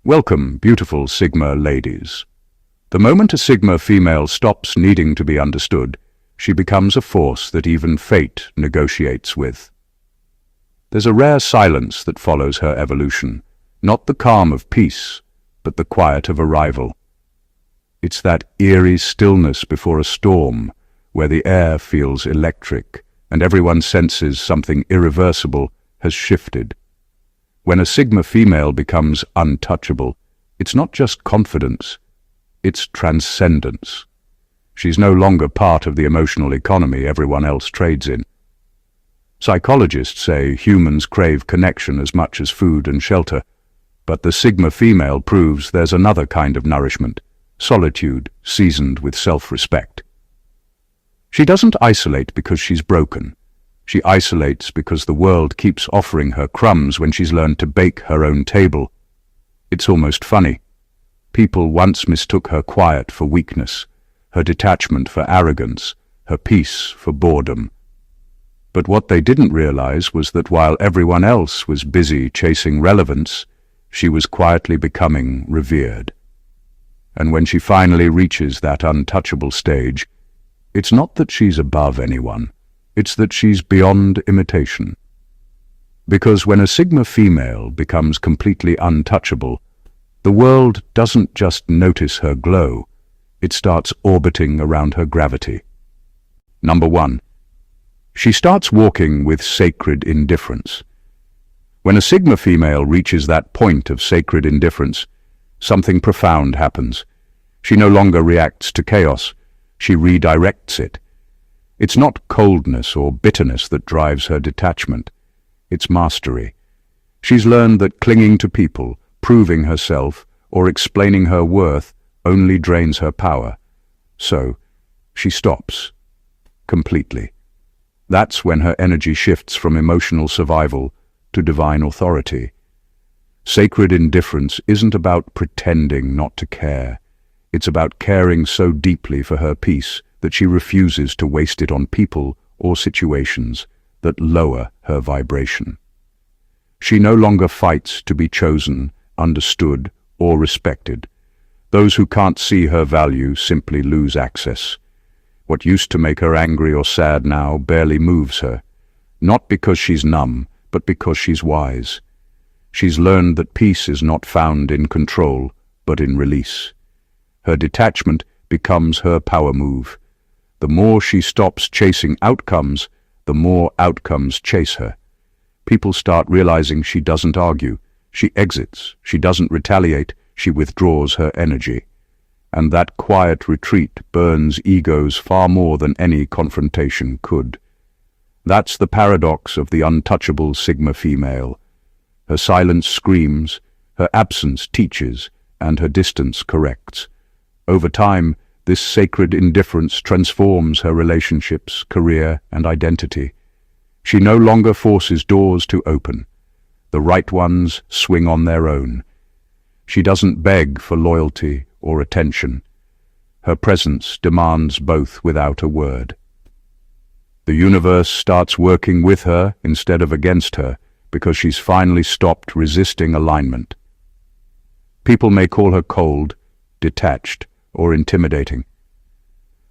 Welcome, beautiful Sigma ladies. The moment a Sigma female stops needing to be understood, she becomes a force that even fate negotiates with. There's a rare silence that follows her evolution, not the calm of peace, but the quiet of arrival. It's that eerie stillness before a storm, where the air feels electric and everyone senses something irreversible has shifted. When a Sigma female becomes untouchable, it's not just confidence, it's transcendence. She's no longer part of the emotional economy everyone else trades in. Psychologists say humans crave connection as much as food and shelter, but the Sigma female proves there's another kind of nourishment, solitude seasoned with self-respect. She doesn't isolate because she's broken. She isolates because the world keeps offering her crumbs when she's learned to bake her own table. It's almost funny. People once mistook her quiet for weakness, her detachment for arrogance, her peace for boredom. But what they didn't realize was that while everyone else was busy chasing relevance, she was quietly becoming revered. And when she finally reaches that untouchable stage, it's not that she's above anyone. It's that she's beyond imitation. Because when a Sigma female becomes completely untouchable, the world doesn't just notice her glow, it starts orbiting around her gravity. Number 1. She starts walking with sacred indifference. When a Sigma female reaches that point of sacred indifference, something profound happens. She no longer reacts to chaos, she redirects it. It's not coldness or bitterness that drives her detachment. It's mastery. She's learned that clinging to people, proving herself, or explaining her worth only drains her power. So, she stops. Completely. That's when her energy shifts from emotional survival to divine authority. Sacred indifference isn't about pretending not to care. It's about caring so deeply for her peace that she refuses to waste it on people or situations that lower her vibration. She no longer fights to be chosen, understood, or respected. Those who can't see her value simply lose access. What used to make her angry or sad now barely moves her, not because she's numb, but because she's wise. She's learned that peace is not found in control, but in release. Her detachment becomes her power move. The more she stops chasing outcomes, the more outcomes chase her. People start realizing she doesn't argue, she exits, she doesn't retaliate, she withdraws her energy. And that quiet retreat burns egos far more than any confrontation could. That's the paradox of the untouchable Sigma female. Her silence screams, her absence teaches, and her distance corrects. Over time, this sacred indifference transforms her relationships, career, and identity. She no longer forces doors to open. The right ones swing on their own. She doesn't beg for loyalty or attention. Her presence demands both without a word. The universe starts working with her instead of against her because she's finally stopped resisting alignment. People may call her cold, detached, or intimidating.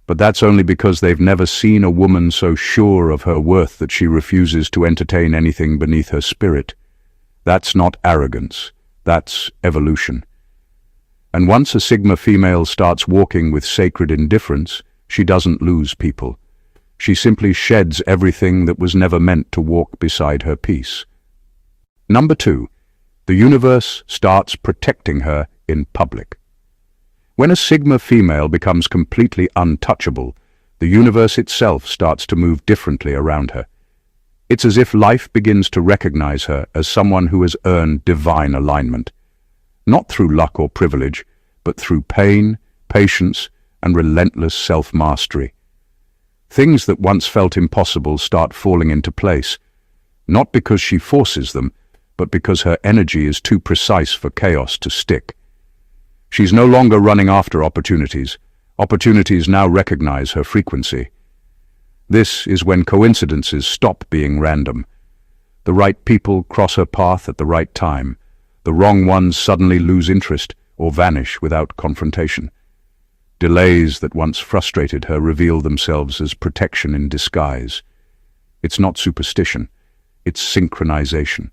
But that's only because they've never seen a woman so sure of her worth that she refuses to entertain anything beneath her spirit. That's not arrogance, that's evolution. And once a Sigma female starts walking with sacred indifference, she doesn't lose people. She simply sheds everything that was never meant to walk beside her peace. Number 2, the universe starts protecting her in public. When a Sigma female becomes completely untouchable, the universe itself starts to move differently around her. It's as if life begins to recognize her as someone who has earned divine alignment. Not through luck or privilege, but through pain, patience, and relentless self-mastery. Things that once felt impossible start falling into place, not because she forces them, but because her energy is too precise for chaos to stick. She's no longer running after opportunities. Opportunities now recognize her frequency. This is when coincidences stop being random. The right people cross her path at the right time. The wrong ones suddenly lose interest or vanish without confrontation. Delays that once frustrated her reveal themselves as protection in disguise. It's not superstition, it's synchronization.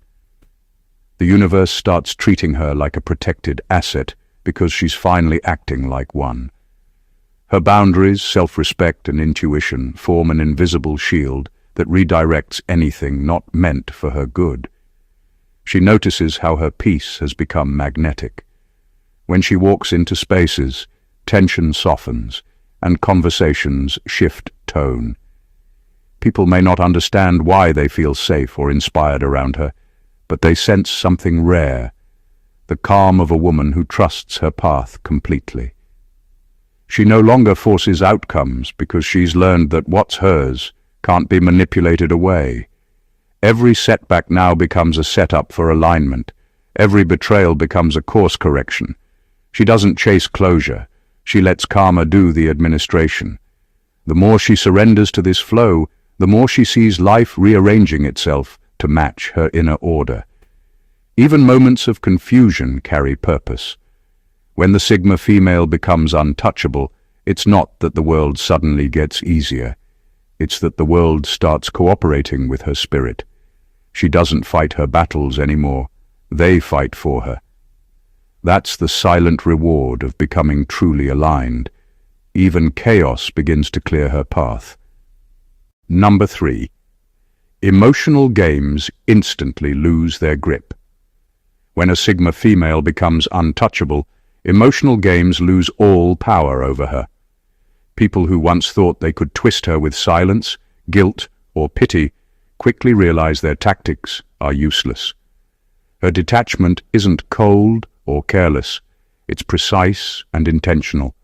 The universe starts treating her like a protected asset because she's finally acting like one. Her boundaries, self-respect, and intuition form an invisible shield that redirects anything not meant for her good. She notices how her peace has become magnetic. When she walks into spaces, tension softens, and conversations shift tone. People may not understand why they feel safe or inspired around her, but they sense something rare, the calm of a woman who trusts her path completely. She no longer forces outcomes because she's learned that what's hers can't be manipulated away. Every setback now becomes a setup for alignment. Every betrayal becomes a course correction. She doesn't chase closure. She lets karma do the administration. The more she surrenders to this flow, the more she sees life rearranging itself to match her inner order. Even moments of confusion carry purpose. When the Sigma female becomes untouchable, it's not that the world suddenly gets easier. It's that the world starts cooperating with her spirit. She doesn't fight her battles anymore. They fight for her. That's the silent reward of becoming truly aligned. Even chaos begins to clear her path. Number 3. Emotional games instantly lose their grip. When a Sigma female becomes untouchable, emotional games lose all power over her. People who once thought they could twist her with silence, guilt, or pity quickly realize their tactics are useless. Her detachment isn't cold or careless, it's precise and intentional.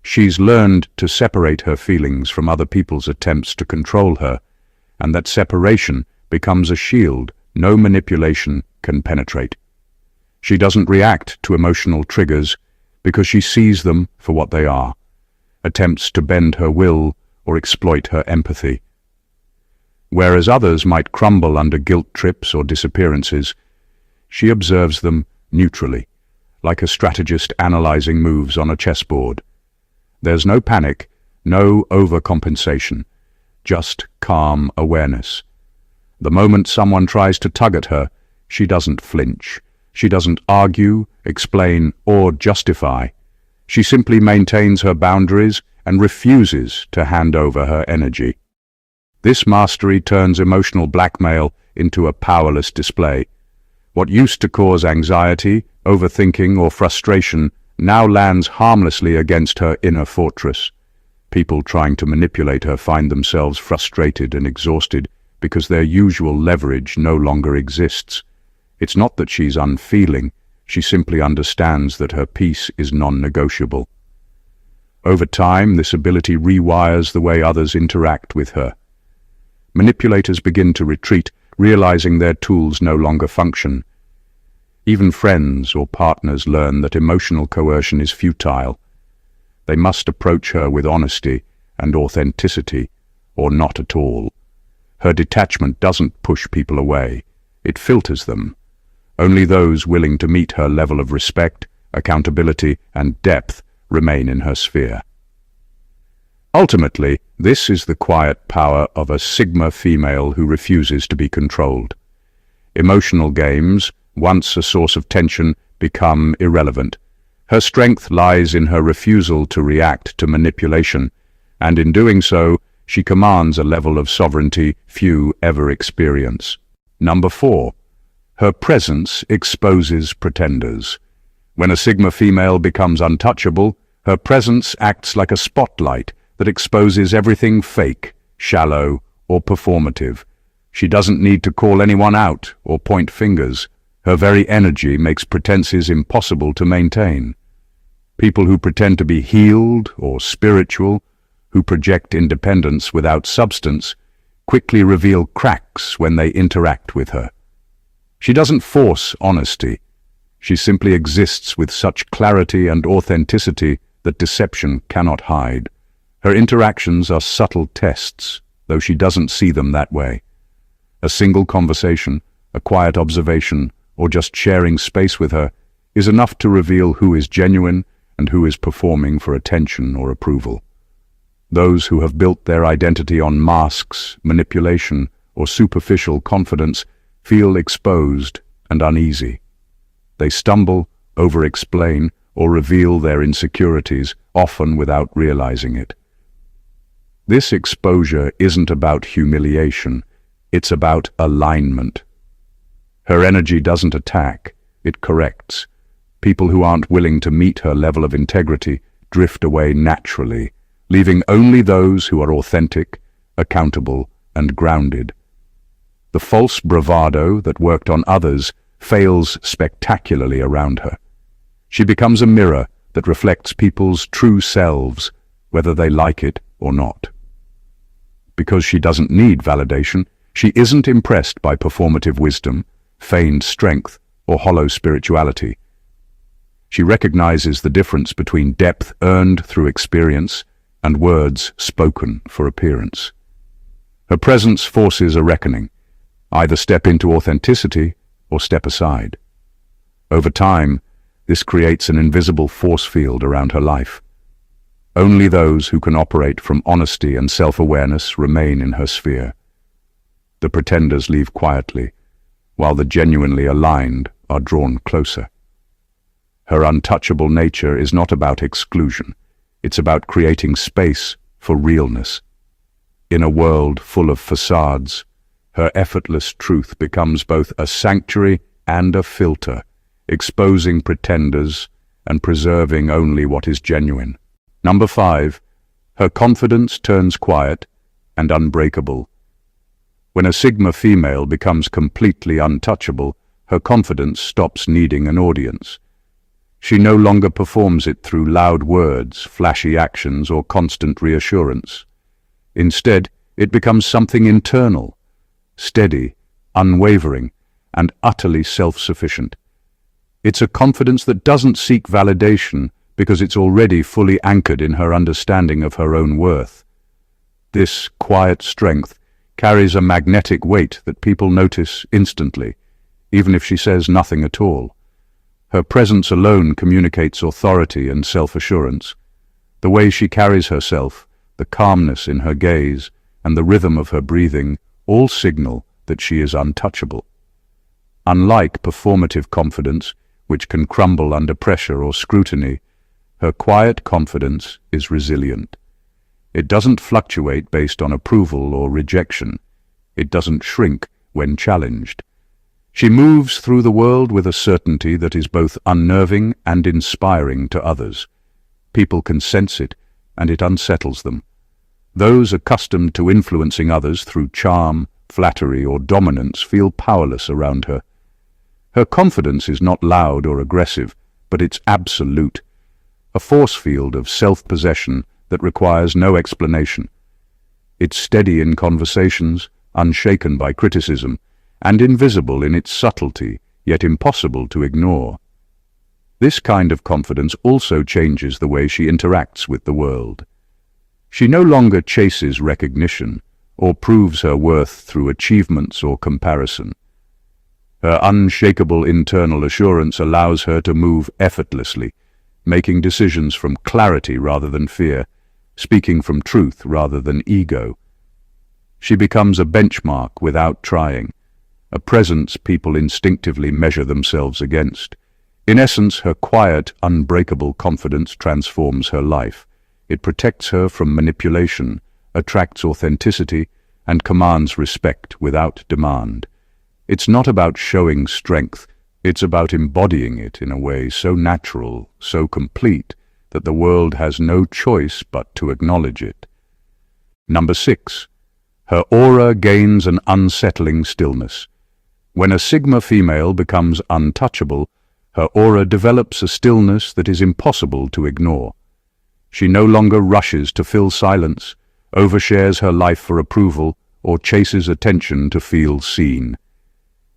She's learned to separate her feelings from other people's attempts to control her, and that separation becomes a shield no manipulation can penetrate. She doesn't react to emotional triggers because she sees them for what they are, attempts to bend her will or exploit her empathy. Whereas others might crumble under guilt trips or disappearances, she observes them neutrally, like a strategist analyzing moves on a chessboard. There's no panic, no overcompensation, just calm awareness. The moment someone tries to tug at her, she doesn't flinch. She doesn't argue, explain, or justify. She simply maintains her boundaries and refuses to hand over her energy. This mastery turns emotional blackmail into a powerless display. What used to cause anxiety, overthinking, or frustration now lands harmlessly against her inner fortress. People trying to manipulate her find themselves frustrated and exhausted because their usual leverage no longer exists. It's not that she's unfeeling, she simply understands that her peace is non-negotiable. Over time, this ability rewires the way others interact with her. Manipulators begin to retreat, realizing their tools no longer function. Even friends or partners learn that emotional coercion is futile. They must approach her with honesty and authenticity, or not at all. Her detachment doesn't push people away, it filters them. Only those willing to meet her level of respect, accountability, and depth remain in her sphere. Ultimately, this is the quiet power of a Sigma female who refuses to be controlled. Emotional games, once a source of tension, become irrelevant. Her strength lies in her refusal to react to manipulation, and in doing so, she commands a level of sovereignty few ever experience. Number 4. Her presence exposes pretenders. When a Sigma female becomes untouchable, her presence acts like a spotlight that exposes everything fake, shallow, or performative. She doesn't need to call anyone out or point fingers. Her very energy makes pretenses impossible to maintain. People who pretend to be healed or spiritual, who project independence without substance, quickly reveal cracks when they interact with her. She doesn't force honesty. She simply exists with such clarity and authenticity that deception cannot hide. Her interactions are subtle tests, though she doesn't see them that way. A single conversation, a quiet observation, or just sharing space with her, is enough to reveal who is genuine and who is performing for attention or approval. Those who have built their identity on masks, manipulation, or superficial confidence feel exposed and uneasy. They stumble, over-explain, or reveal their insecurities, often without realizing it. This exposure isn't about humiliation, it's about alignment. Her energy doesn't attack, it corrects. People who aren't willing to meet her level of integrity drift away naturally, leaving only those who are authentic, accountable, and grounded. The false bravado that worked on others fails spectacularly around her. She becomes a mirror that reflects people's true selves, whether they like it or not. Because she doesn't need validation, she isn't impressed by performative wisdom, feigned strength, or hollow spirituality. She recognizes the difference between depth earned through experience and words spoken for appearance. Her presence forces a reckoning. Either step into authenticity or step aside. Over time, this creates an invisible force field around her life. Only those who can operate from honesty and self-awareness remain in her sphere. The pretenders leave quietly, while the genuinely aligned are drawn closer. Her untouchable nature is not about exclusion. It's about creating space for realness. In a world full of facades, her effortless truth becomes both a sanctuary and a filter, exposing pretenders and preserving only what is genuine. Number 5, her confidence turns quiet and unbreakable. When a Sigma female becomes completely untouchable, her confidence stops needing an audience. She no longer performs it through loud words, flashy actions, or constant reassurance. Instead, it becomes something internal, steady, unwavering, and utterly self-sufficient. It's a confidence that doesn't seek validation because it's already fully anchored in her understanding of her own worth. This quiet strength carries a magnetic weight that people notice instantly, even if she says nothing at all. Her presence alone communicates authority and self-assurance. The way she carries herself, the calmness in her gaze, and the rhythm of her breathing all signal that she is untouchable. Unlike performative confidence, which can crumble under pressure or scrutiny, her quiet confidence is resilient. It doesn't fluctuate based on approval or rejection. It doesn't shrink when challenged. She moves through the world with a certainty that is both unnerving and inspiring to others. People can sense it, and it unsettles them. Those accustomed to influencing others through charm, flattery, or dominance feel powerless around her. Her confidence is not loud or aggressive, but it's absolute, a force field of self-possession that requires no explanation. It's steady in conversations, unshaken by criticism, and invisible in its subtlety, yet impossible to ignore. This kind of confidence also changes the way she interacts with the world. She no longer chases recognition or proves her worth through achievements or comparison. Her unshakable internal assurance allows her to move effortlessly, making decisions from clarity rather than fear, speaking from truth rather than ego. She becomes a benchmark without trying, a presence people instinctively measure themselves against. In essence, her quiet, unbreakable confidence transforms her life. It protects her from manipulation, attracts authenticity, and commands respect without demand. It's not about showing strength, it's about embodying it in a way so natural, so complete, that the world has no choice but to acknowledge it. Number 6. Her aura gains an unsettling stillness. When a Sigma female becomes untouchable, her aura develops a stillness that is impossible to ignore. She no longer rushes to fill silence, overshares her life for approval, or chases attention to feel seen.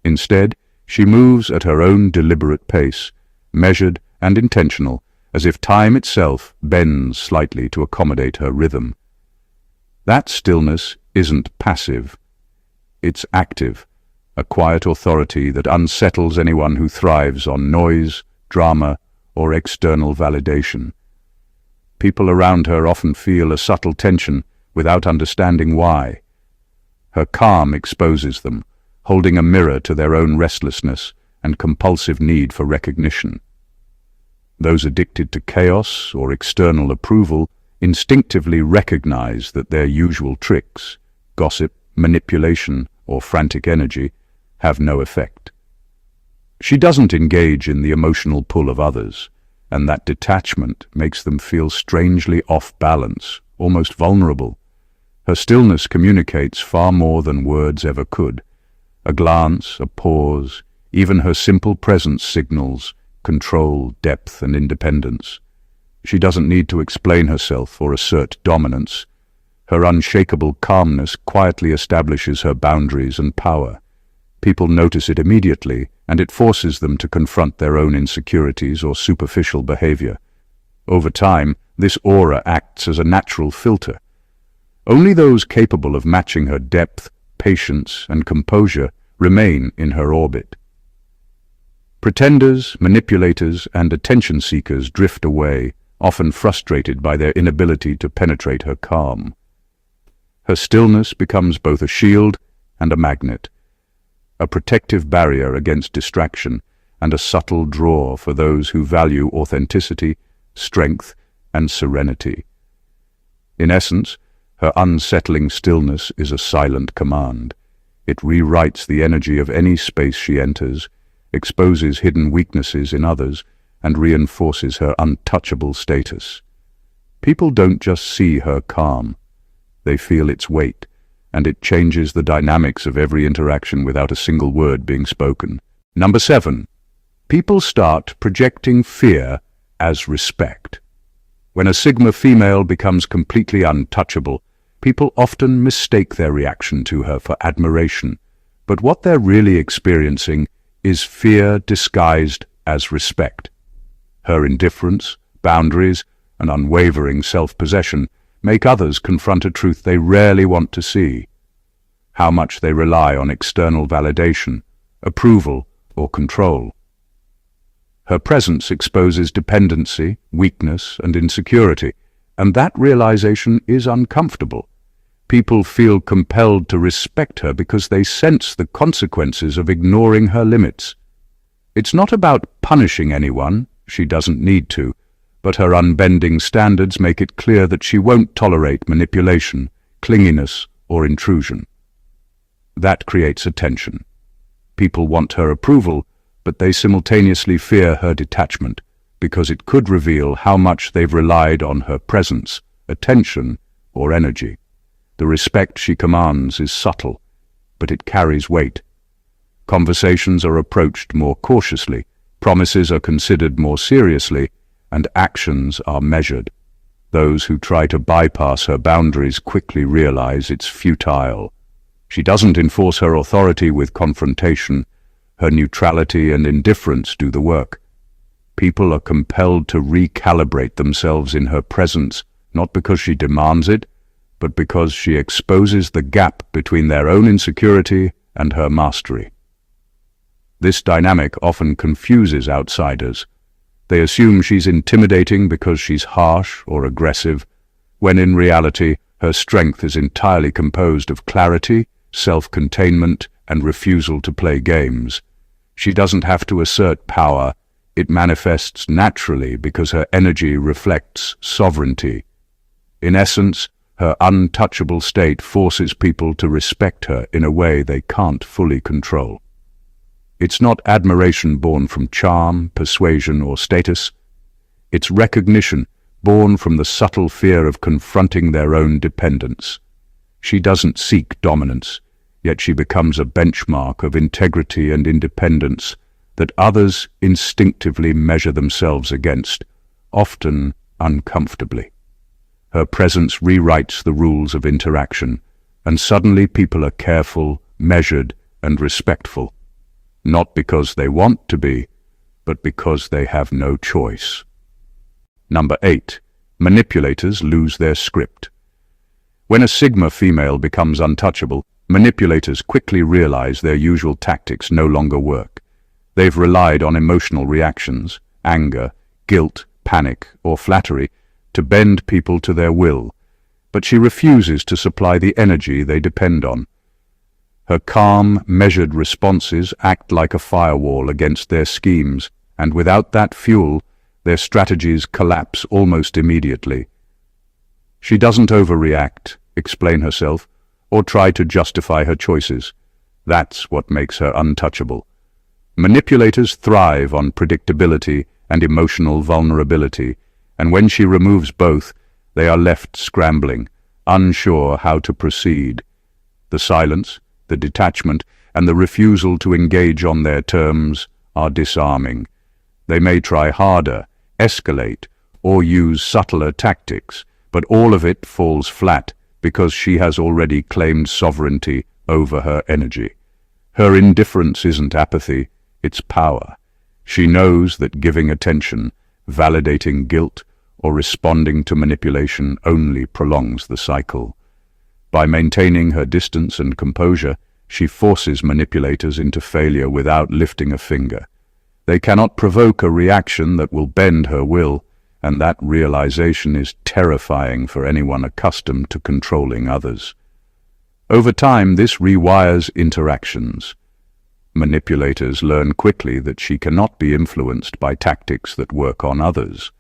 Instead, she moves at her own deliberate pace, measured and intentional, as if time itself bends slightly to accommodate her rhythm. That stillness isn't passive. It's active, a quiet authority that unsettles anyone who thrives on noise, drama, or external validation. People around her often feel a subtle tension without understanding why. Her calm exposes them, holding a mirror to their own restlessness and compulsive need for recognition. Those addicted to chaos or external approval instinctively recognize that their usual tricks, gossip, manipulation, or frantic energy, have no effect. She doesn't engage in the emotional pull of others, and that detachment makes them feel strangely off balance, almost vulnerable. Her stillness communicates far more than words ever could. A glance, a pause, even her simple presence signals control, depth, and independence. She doesn't need to explain herself or assert dominance. Her unshakable calmness quietly establishes her boundaries and power. People notice it immediately, and it forces them to confront their own insecurities or superficial behavior. Over time, this aura acts as a natural filter. Only those capable of matching her depth, patience, and composure remain in her orbit. Pretenders, manipulators, and attention seekers drift away, often frustrated by their inability to penetrate her calm. Her stillness becomes both a shield and a magnet, a protective barrier against distraction and a subtle draw for those who value authenticity, strength, and serenity. In essence, her unsettling stillness is a silent command. It rewrites the energy of any space she enters, exposes hidden weaknesses in others, and reinforces her untouchable status. People don't just see her calm. They feel its weight, and it changes the dynamics of every interaction without a single word being spoken. Number 7. People start projecting fear as respect. When a Sigma female becomes completely untouchable, people often mistake their reaction to her for admiration, but what they're really experiencing is fear disguised as respect. Her indifference, boundaries, and unwavering self-possession make others confront a truth they rarely want to see: how much they rely on external validation, approval, or control. Her presence exposes dependency, weakness, and insecurity, and that realization is uncomfortable. People feel compelled to respect her because they sense the consequences of ignoring her limits. It's not about punishing anyone, she doesn't need to, but her unbending standards make it clear that she won't tolerate manipulation, clinginess, or intrusion. That creates a tension. People want her approval, but they simultaneously fear her detachment, because it could reveal how much they've relied on her presence, attention, or energy. The respect she commands is subtle, but it carries weight. Conversations are approached more cautiously, promises are considered more seriously, and actions are measured. Those who try to bypass her boundaries quickly realize it's futile. She doesn't enforce her authority with confrontation. Her neutrality and indifference do the work. People are compelled to recalibrate themselves in her presence, not because she demands it, but because she exposes the gap between their own insecurity and her mastery. This dynamic often confuses outsiders. They assume she's intimidating because she's harsh or aggressive, when in reality her strength is entirely composed of clarity, self-containment, and refusal to play games. She doesn't have to assert power. It manifests naturally because her energy reflects sovereignty. In essence, her untouchable state forces people to respect her in a way they can't fully control. It's not admiration born from charm, persuasion, or status. It's recognition born from the subtle fear of confronting their own dependence. She doesn't seek dominance, yet she becomes a benchmark of integrity and independence that others instinctively measure themselves against, often uncomfortably. Her presence rewrites the rules of interaction, and suddenly people are careful, measured, and respectful, not because they want to be, but because they have no choice. Number 8. Manipulators lose their script. When a Sigma female becomes untouchable, Manipulators quickly realize their usual tactics no longer work. They've relied on emotional reactions, anger, guilt, panic, or flattery, to bend people to their will, but she refuses to supply the energy they depend on. Her calm, measured responses act like a firewall against their schemes, and without that fuel, their strategies collapse almost immediately. She doesn't overreact, explain herself, or try to justify her choices. That's what makes her untouchable. Manipulators thrive on predictability and emotional vulnerability, and when she removes both, they are left scrambling, unsure how to proceed. The silence, the detachment, and the refusal to engage on their terms are disarming. They may try harder, escalate, or use subtler tactics, but all of it falls flat because she has already claimed sovereignty over her energy. Her indifference isn't apathy, it's power. She knows that giving attention, validating guilt, or responding to manipulation only prolongs the cycle. By maintaining her distance and composure, she forces manipulators into failure without lifting a finger. They cannot provoke a reaction that will bend her will, and that realization is terrifying for anyone accustomed to controlling others. Over time, this rewires interactions. Manipulators learn quickly that she cannot be influenced by tactics that work on others.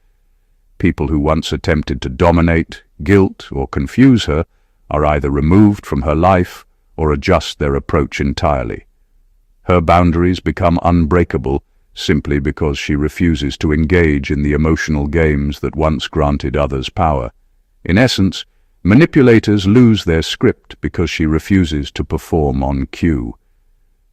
People who once attempted to dominate, guilt, or confuse her are either removed from her life or adjust their approach entirely. Her boundaries become unbreakable simply because she refuses to engage in the emotional games that once granted others power. In essence, manipulators lose their script because she refuses to perform on cue.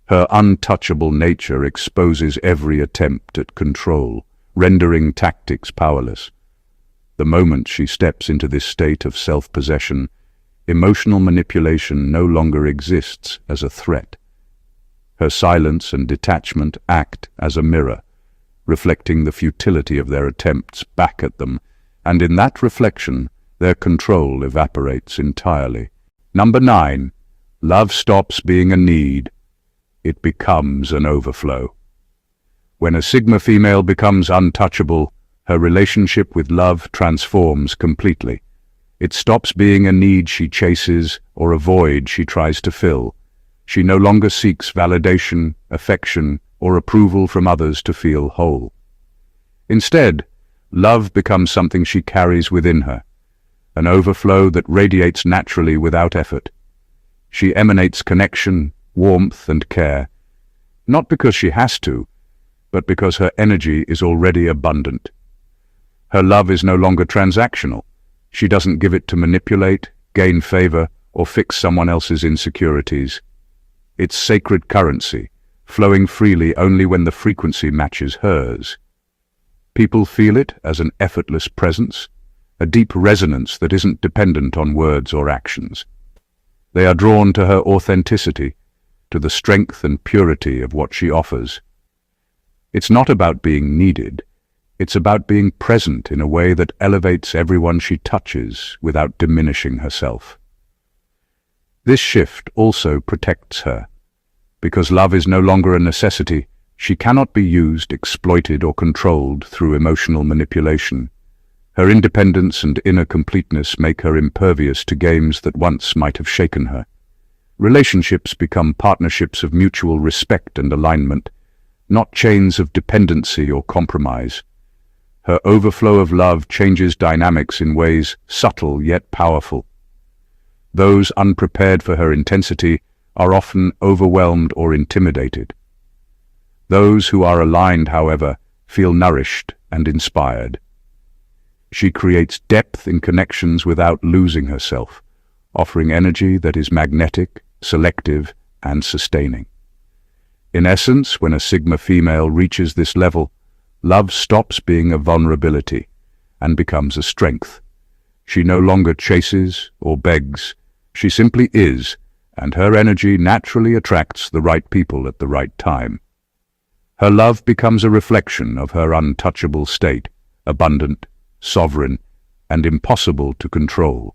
Her untouchable nature exposes every attempt at control, rendering tactics powerless. The moment she steps into this state of self-possession, emotional manipulation no longer exists as a threat. Her silence and detachment act as a mirror, reflecting the futility of their attempts back at them, and in that reflection, their control evaporates entirely. Number 9. Love stops being a need. It becomes an overflow. When a Sigma female becomes untouchable, her relationship with love transforms completely. It stops being a need she chases or a void she tries to fill. She no longer seeks validation, affection, or approval from others to feel whole. Instead, love becomes something she carries within her, an overflow that radiates naturally without effort. She emanates connection, warmth, and care, not because she has to, but because her energy is already abundant. Her love is no longer transactional. She doesn't give it to manipulate, gain favor, or fix someone else's insecurities. It's sacred currency, flowing freely only when the frequency matches hers. People feel it as an effortless presence, a deep resonance that isn't dependent on words or actions. They are drawn to her authenticity, to the strength and purity of what she offers. It's not about being needed. It's about being present in a way that elevates everyone she touches without diminishing herself. This shift also protects her. Because love is no longer a necessity, she cannot be used, exploited, or controlled through emotional manipulation. Her independence and inner completeness make her impervious to games that once might have shaken her. Relationships become partnerships of mutual respect and alignment, not chains of dependency or compromise. Her overflow of love changes dynamics in ways subtle yet powerful. Those unprepared for her intensity are often overwhelmed or intimidated. Those who are aligned, however, feel nourished and inspired. She creates depth in connections without losing herself, offering energy that is magnetic, selective, and sustaining. In essence, when a Sigma female reaches this level, love stops being a vulnerability and becomes a strength. She no longer chases or begs. She simply is, and her energy naturally attracts the right people at the right time. Her love becomes a reflection of her untouchable state, abundant, sovereign, and impossible to control.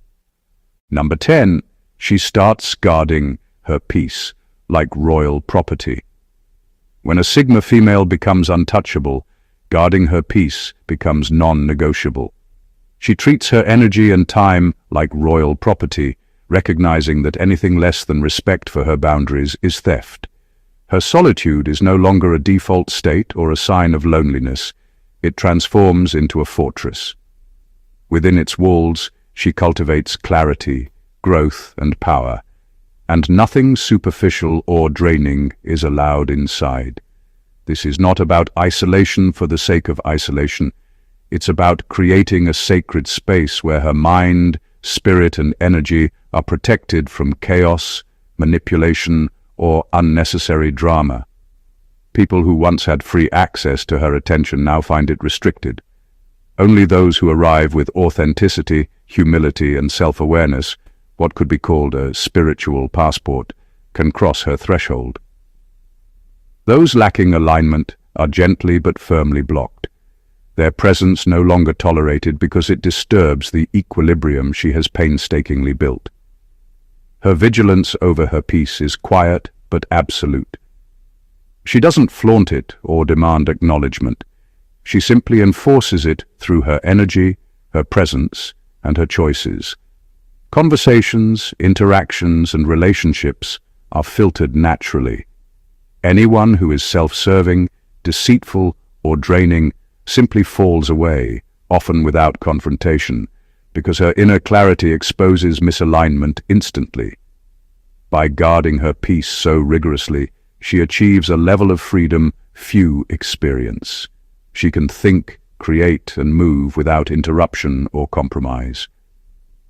Number 10. She starts guarding her peace, like royal property. When a Sigma female becomes untouchable, guarding her peace becomes non-negotiable. She treats her energy and time like royal property, recognizing that anything less than respect for her boundaries is theft. Her solitude is no longer a default state or a sign of loneliness. It transforms into a fortress. Within its walls, she cultivates clarity, growth, and power, and nothing superficial or draining is allowed inside. This is not about isolation for the sake of isolation. It's about creating a sacred space where her mind, spirit, and energy are protected from chaos, manipulation, or unnecessary drama. People who once had free access to her attention now find it restricted. Only those who arrive with authenticity, humility, and self-awareness, what could be called a spiritual passport, can cross her threshold. Those lacking alignment are gently but firmly blocked. Their presence no longer tolerated because it disturbs the equilibrium she has painstakingly built. Her vigilance over her peace is quiet but absolute. She doesn't flaunt it or demand acknowledgement. She simply enforces it through her energy, her presence, and her choices. Conversations, interactions, and relationships are filtered naturally. Anyone who is self-serving, deceitful, or draining simply falls away, often without confrontation, because her inner clarity exposes misalignment instantly. By guarding her peace so rigorously, she achieves a level of freedom few experience. She can think, create, and move without interruption or compromise.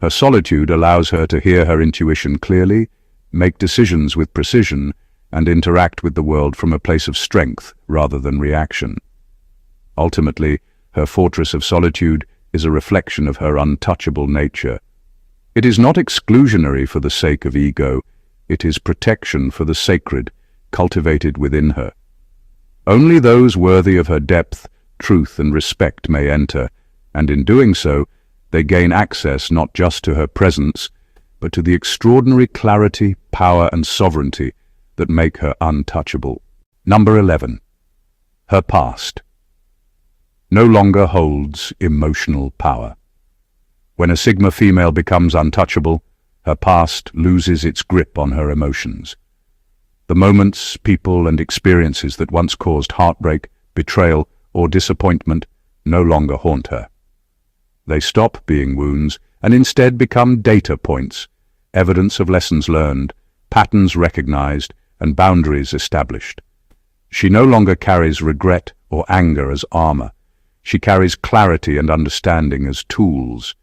Her solitude allows her to hear her intuition clearly, make decisions with precision, and interact with the world from a place of strength rather than reaction. Ultimately, her fortress of solitude is a reflection of her untouchable nature. It is not exclusionary for the sake of ego, it is protection for the sacred, cultivated within her. Only those worthy of her depth, truth, and respect may enter, and in doing so, they gain access not just to her presence, but to the extraordinary clarity, power, and sovereignty that make her untouchable. Number 11. Her past no longer holds emotional power. When a Sigma female becomes untouchable, her past loses its grip on her emotions. The moments, people, and experiences that once caused heartbreak, betrayal, or disappointment no longer haunt her. They stop being wounds and instead become data points, evidence of lessons learned, patterns recognized, and boundaries established. She no longer carries regret or anger as armor. She carries clarity and understanding as tools.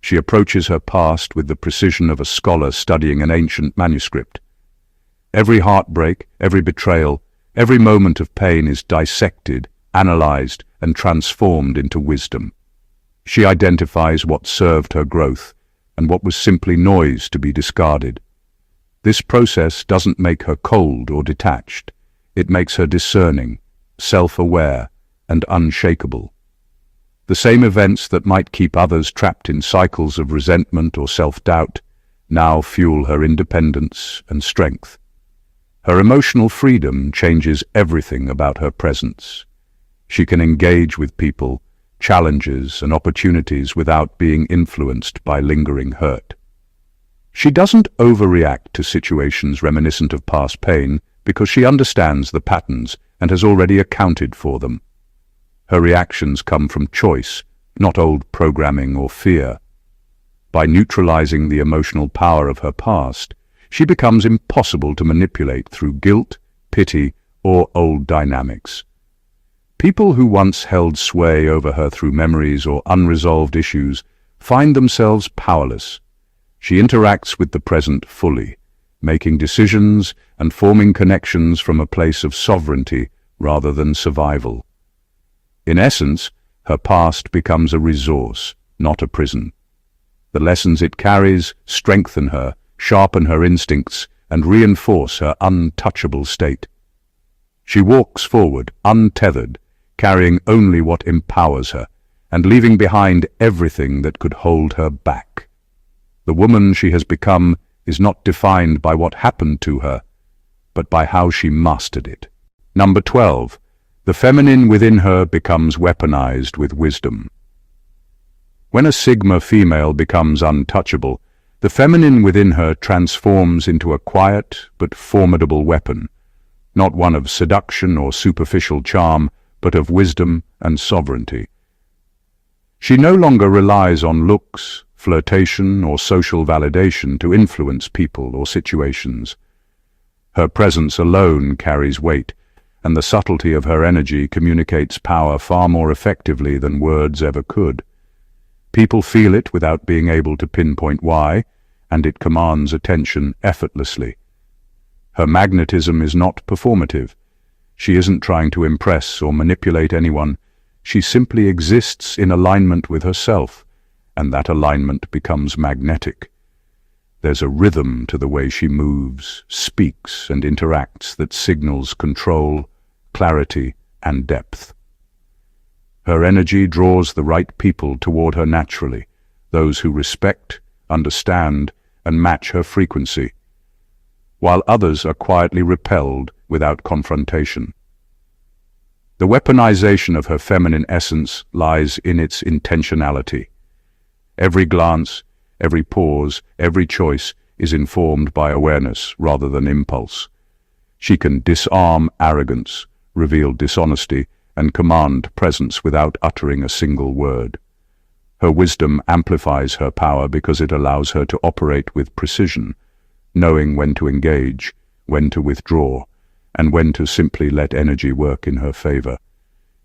She approaches her past with the precision of a scholar studying an ancient manuscript. Every heartbreak, every betrayal, every moment of pain is dissected, analyzed, and transformed into wisdom. She identifies what served her growth and what was simply noise to be discarded. This process doesn't make her cold or detached. It makes her discerning, self-aware, and unshakable. The same events that might keep others trapped in cycles of resentment or self-doubt now fuel her independence and strength. Her emotional freedom changes everything about her presence. She can engage with people, challenges, and opportunities without being influenced by lingering hurt. She doesn't overreact to situations reminiscent of past pain because she understands the patterns and has already accounted for them. Her reactions come from choice, not old programming or fear. By neutralizing the emotional power of her past, she becomes impossible to manipulate through guilt, pity, or old dynamics. People who once held sway over her through memories or unresolved issues find themselves powerless. She interacts with the present fully, making decisions and forming connections from a place of sovereignty rather than survival. In essence, her past becomes a resource, not a prison. The lessons it carries strengthen her, sharpen her instincts, and reinforce her untouchable state. She walks forward, untethered, carrying only what empowers her, and leaving behind everything that could hold her back. The woman she has become is not defined by what happened to her, but by how she mastered it. Number 12. The feminine within her becomes weaponized with wisdom. When a Sigma female becomes untouchable, the feminine within her transforms into a quiet but formidable weapon, not one of seduction or superficial charm, but of wisdom and sovereignty. She no longer relies on looks, flirtation, or social validation to influence people or situations. Her presence alone carries weight, and the subtlety of her energy communicates power far more effectively than words ever could. People feel it without being able to pinpoint why, and it commands attention effortlessly. Her magnetism is not performative. She isn't trying to impress or manipulate anyone. She simply exists in alignment with herself, and that alignment becomes magnetic. There's a rhythm to the way she moves, speaks, and interacts that signals control, clarity, and depth. Her energy draws the right people toward her naturally, those who respect, understand, and match her frequency, while others are quietly repelled without confrontation. The weaponization of her feminine essence lies in its intentionality. Every glance, every pause, every choice is informed by awareness rather than impulse. She can disarm arrogance, reveal dishonesty, and command presence without uttering a single word. Her wisdom amplifies her power because it allows her to operate with precision, knowing when to engage, when to withdraw, and when to simply let energy work in her favor.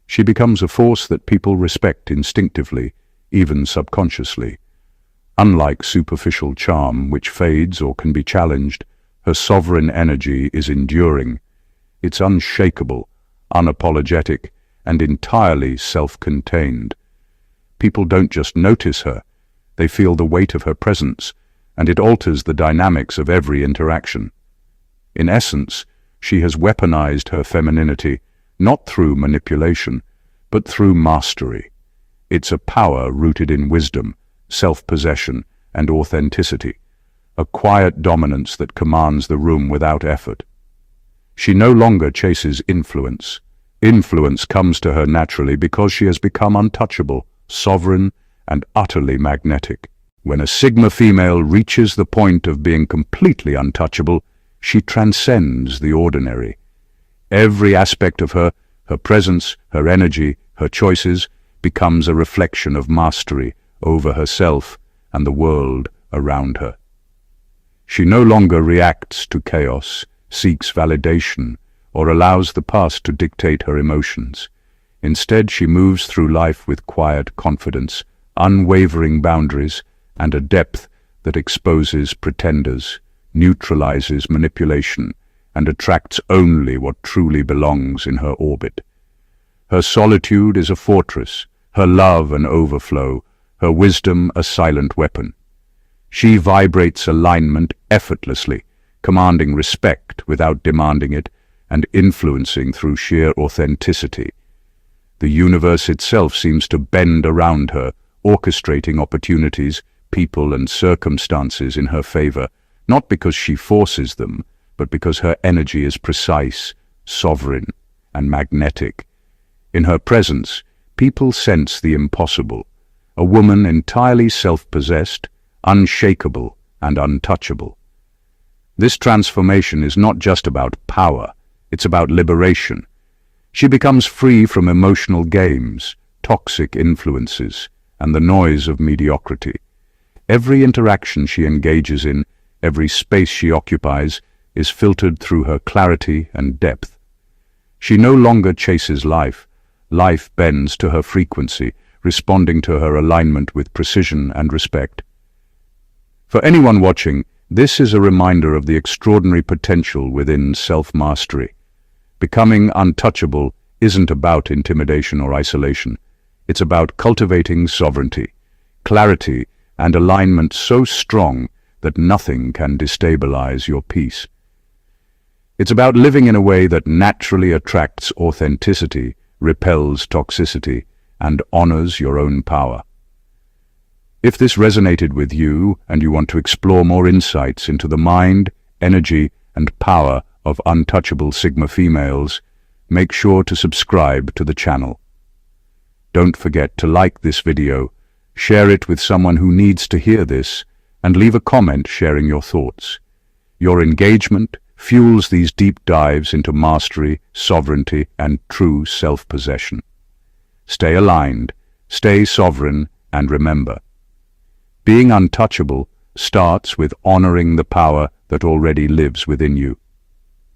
She becomes a force that people respect instinctively, even subconsciously. Unlike superficial charm, which fades or can be challenged, her sovereign energy is enduring. It's unshakable, unapologetic, and entirely self-contained. People don't just notice her, they feel the weight of her presence, and it alters the dynamics of every interaction. In essence, she has weaponized her femininity, not through manipulation, but through mastery. It's a power rooted in wisdom, self-possession, and authenticity, a quiet dominance that commands the room without effort. She no longer chases influence. Influence comes to her naturally because she has become untouchable, sovereign, and utterly magnetic. When a Sigma female reaches the point of being completely untouchable, she transcends the ordinary. Every aspect of her, her presence, her energy, her choices, becomes a reflection of mastery over herself and the world around her. She no longer reacts to chaos, seeks validation, or allows the past to dictate her emotions. Instead, she moves through life with quiet confidence, unwavering boundaries, and a depth that exposes pretenders, neutralizes manipulation, and attracts only what truly belongs in her orbit. Her solitude is a fortress, her love an overflow, her wisdom a silent weapon. She vibrates alignment effortlessly, commanding respect without demanding it, and influencing through sheer authenticity. The universe itself seems to bend around her, orchestrating opportunities, people, and circumstances in her favor, not because she forces them, but because her energy is precise, sovereign, and magnetic. In her presence, people sense the impossible, a woman entirely self-possessed, unshakable, and untouchable. This transformation is not just about power, it's about liberation. She becomes free from emotional games, toxic influences, and the noise of mediocrity. Every interaction she engages in, every space she occupies, is filtered through her clarity and depth. She no longer chases life. Life bends to her frequency, responding to her alignment with precision and respect. For anyone watching, this is a reminder of the extraordinary potential within self-mastery. Becoming untouchable isn't about intimidation or isolation. It's about cultivating sovereignty, clarity, and alignment so strong that nothing can destabilize your peace. It's about living in a way that naturally attracts authenticity, repels toxicity, and honors your own power. If this resonated with you and you want to explore more insights into the mind, energy, and power of untouchable Sigma females, make sure to subscribe to the channel. Don't forget to like this video, share it with someone who needs to hear this, and leave a comment sharing your thoughts. Your engagement fuels these deep dives into mastery, sovereignty, and true self-possession. Stay aligned, stay sovereign, and remember, being untouchable starts with honoring the power that already lives within you.